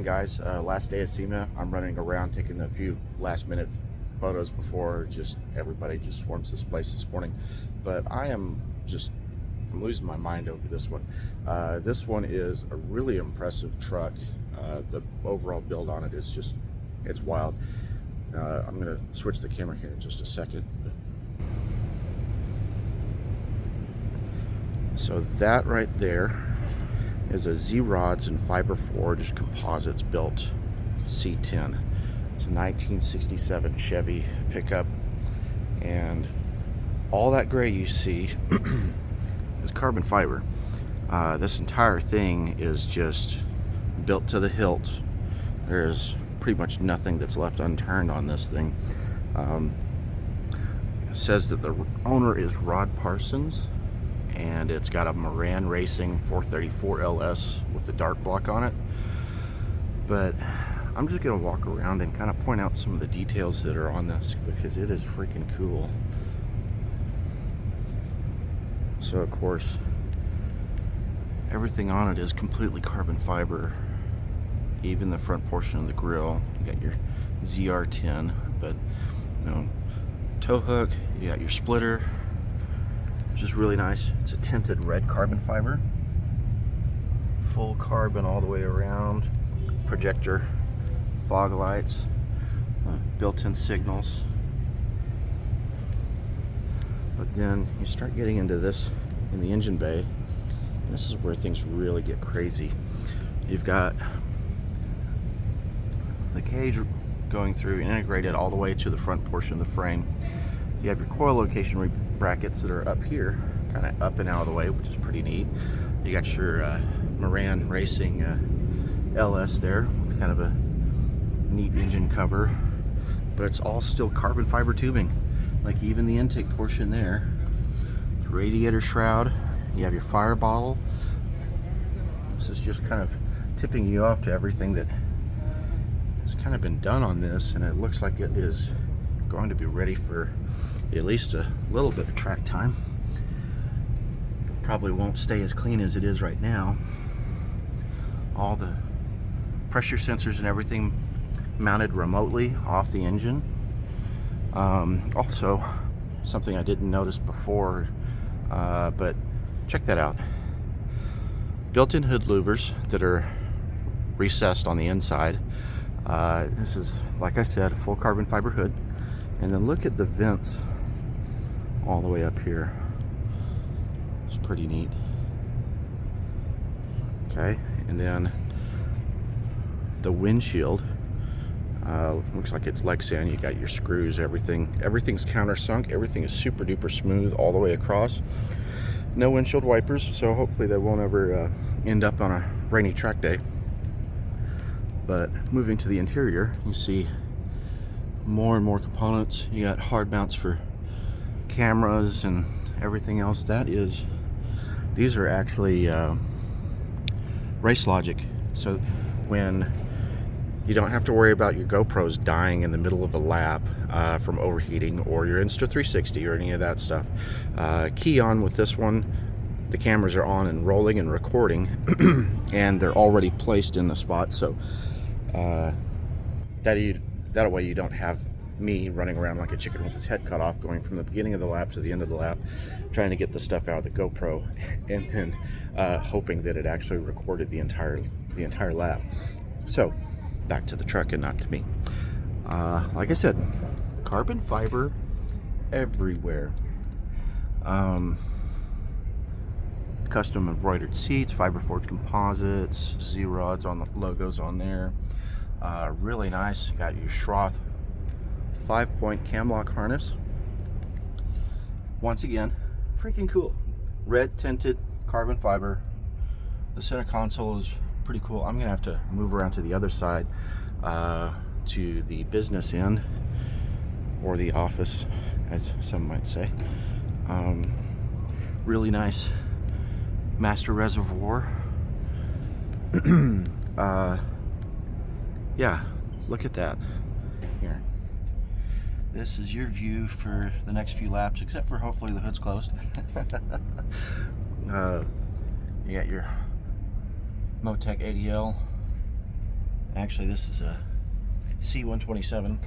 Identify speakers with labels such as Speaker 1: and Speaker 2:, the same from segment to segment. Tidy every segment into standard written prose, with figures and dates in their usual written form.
Speaker 1: morning, guys. Last day of SEMA. I'm running around taking a few last minute photos before everybody just swarms this place this morning. But I'm losing my mind over this one. This one is a really impressive truck. The overall build on it is it's wild. I'm gonna switch the camera here in just a second. So that right there is a ZRODZ and fiber forged composites built C-10. It's a 1967 Chevy pickup, and all that gray you see is carbon fiber. This entire thing is just built to the hilt. There's pretty much nothing that's left unturned on this thing. It says that the owner is Rod Parsons, and it's got a Moran Racing 434 LS with the dart block on it. But I'm just gonna walk around and kind of point out some of the details that are on this, because it is freaking cool. So of course, everything on it is completely carbon fiber. Even the front portion of the grille. You got your ZR10, but tow hook, you got your splitter, which is really nice. It's a tinted red carbon fiber, full carbon all the way around, projector fog lights, built-in signals. But then you start getting into this in the engine bay, and this is where things really get crazy. You've got the cage going through, integrated all the way to the front portion of the frame. You have your coil location brackets that are up here, kind of up and out of the way, which is pretty neat. You got your Moran Racing LS there with kind of a neat engine cover, but it's all still carbon fiber tubing. Like even the intake portion there, the radiator shroud, you have your fire bottle. This is just kind of tipping you off to everything that has kind of been done on this, and it looks like it is going to be ready for at least a little bit of track time. Probably won't stay as clean as it is right now. All the pressure sensors and everything mounted remotely off the engine. Also, something I didn't notice before, but check that out. Built-in hood louvers that are recessed on the inside. This is, like I said, a full carbon fiber hood. And then look at the vents all the way up here. It's pretty neat. Okay, and then the windshield looks like it's Lexan. You got your screws, everything's countersunk. Everything is super duper smooth all the way across. No windshield wipers, so hopefully they won't ever end up on a rainy track day. But moving to the interior, you see more and more components. You got hard mounts for cameras and everything else. These are actually race logic, so when you don't have to worry about your GoPros dying in the middle of a lap from overheating, or your Insta360 or any of that stuff. Key on with this one, the cameras are on and rolling and recording and they're already placed in the spot, so that way you don't have me running around like a chicken with his head cut off, going from the beginning of the lap to the end of the lap, trying to get the stuff out of the GoPro, and then hoping that it actually recorded the entire lap. So back to the truck and not to me. Like I said, carbon fiber everywhere. Custom embroidered seats, fiber forged composites, ZRODZ on the logos on there. Really nice. Got your Schroth 5-point cam lock harness. Once again, freaking cool. Red tinted carbon fiber. The center console is pretty cool. I'm gonna have to move around to the other side, to the business end, or the office, as some might say. Really nice master reservoir. Yeah, look at that. Here, this is your view for the next few laps, except for hopefully the hood's closed. You got your Motec ADL Actually, this is a C-127.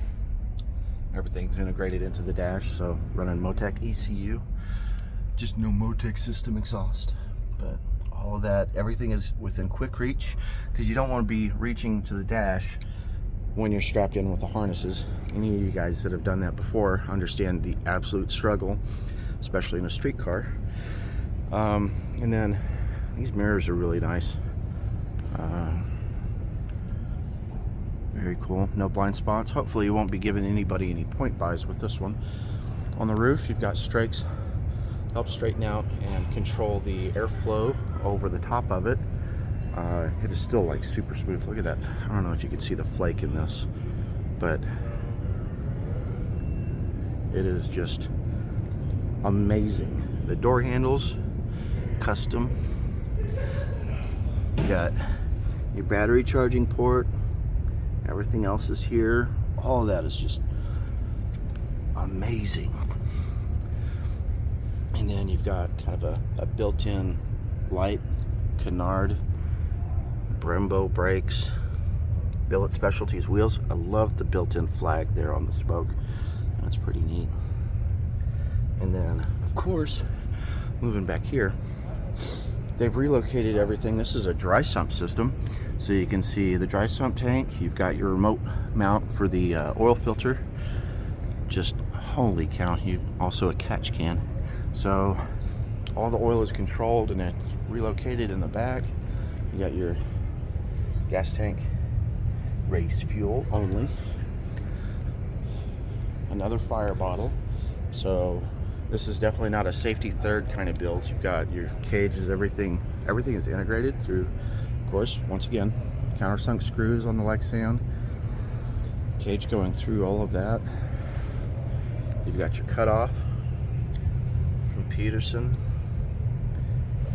Speaker 1: Everything's integrated into the dash, so running Motec ECU. Just no Motec system exhaust. But all of that, everything is within quick reach, because you don't want to be reaching to the dash when you're strapped in with the harnesses. Any of you guys that have done that before understand the absolute struggle, especially in a street car. And then these mirrors are really nice. Very cool. No blind spots. Hopefully you won't be giving anybody any point buys with this one. On the roof, you've got strakes. Help straighten out and control the airflow over the top of it. It is still like super smooth. Look at that. I don't know if you can see the flake in this, but it is just amazing. The door handles, custom. You got your battery charging port. Everything else is here. All of that is just amazing. And then you've got kind of a built-in light, canard, Brembo brakes, Billet Specialties wheels. I love the built-in flag there on the spoke. That's pretty neat. And then, of course, moving back here, they've relocated everything. This is a dry sump system. So you can see the dry sump tank. You've got your remote mount for the oil filter. Just holy cow. You also a catch can. So all the oil is controlled and then relocated in the back. You got your gas tank, race fuel only. Another fire bottle. So this is definitely not a safety third kind of build. You've got your cages, everything is integrated through, of course, once again, countersunk screws on the Lexan. Cage going through all of that. You've got your cutoff from Peterson.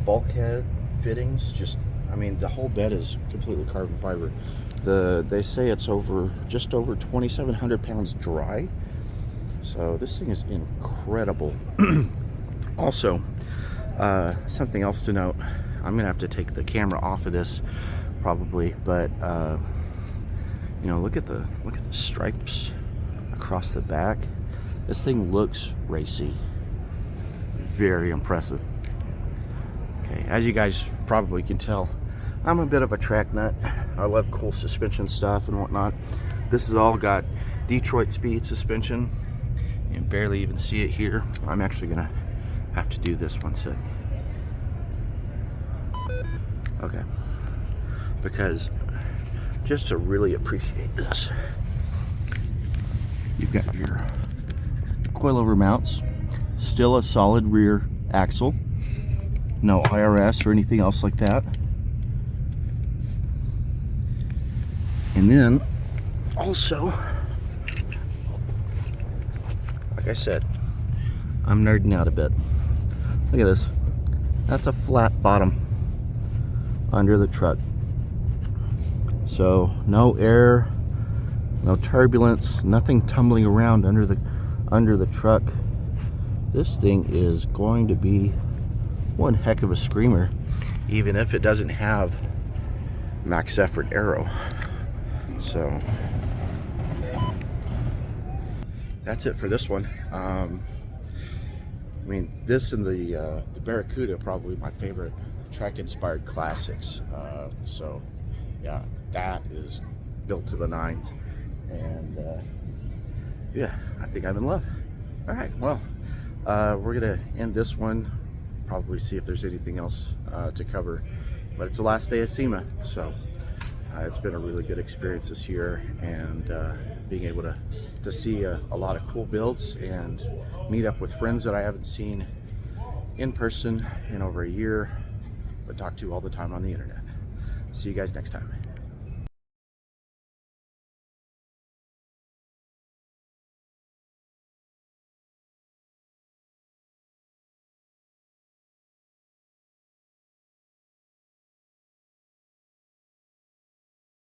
Speaker 1: Bulkhead fittings, I mean, the whole bed is completely carbon fiber. They say it's just over 2,700 pounds dry. So this thing is incredible. Also, something else to note. I'm gonna have to take the camera off of this probably, but you know, look at the stripes across the back. This thing looks racy. Very impressive. Okay, as you guys probably can tell, I'm a bit of a track nut. I love cool suspension stuff and whatnot. This has all got Detroit speed suspension. You can barely even see it here. I'm actually gonna have to do this one sec. Okay, because just to really appreciate this, you've got your coilover mounts, still a solid rear axle, no IRS or anything else like that. And then also, like I said, I'm nerding out a bit. Look at this. That's a flat bottom under the truck. So no air, no turbulence, nothing tumbling around under the truck. This thing is going to be one heck of a screamer, even if it doesn't have max effort aero. So that's it for this one. I mean, this and the Barracuda are probably my favorite track-inspired classics. So yeah, that is built to the nines, and yeah, I think I'm in love. All right, well, we're gonna end this one, probably see if there's anything else to cover, but it's the last day of SEMA, so it's been a really good experience this year, and being able to see a lot of cool builds and meet up with friends that I haven't seen in person in over a year, but talk to all the time on the internet. See you guys next time.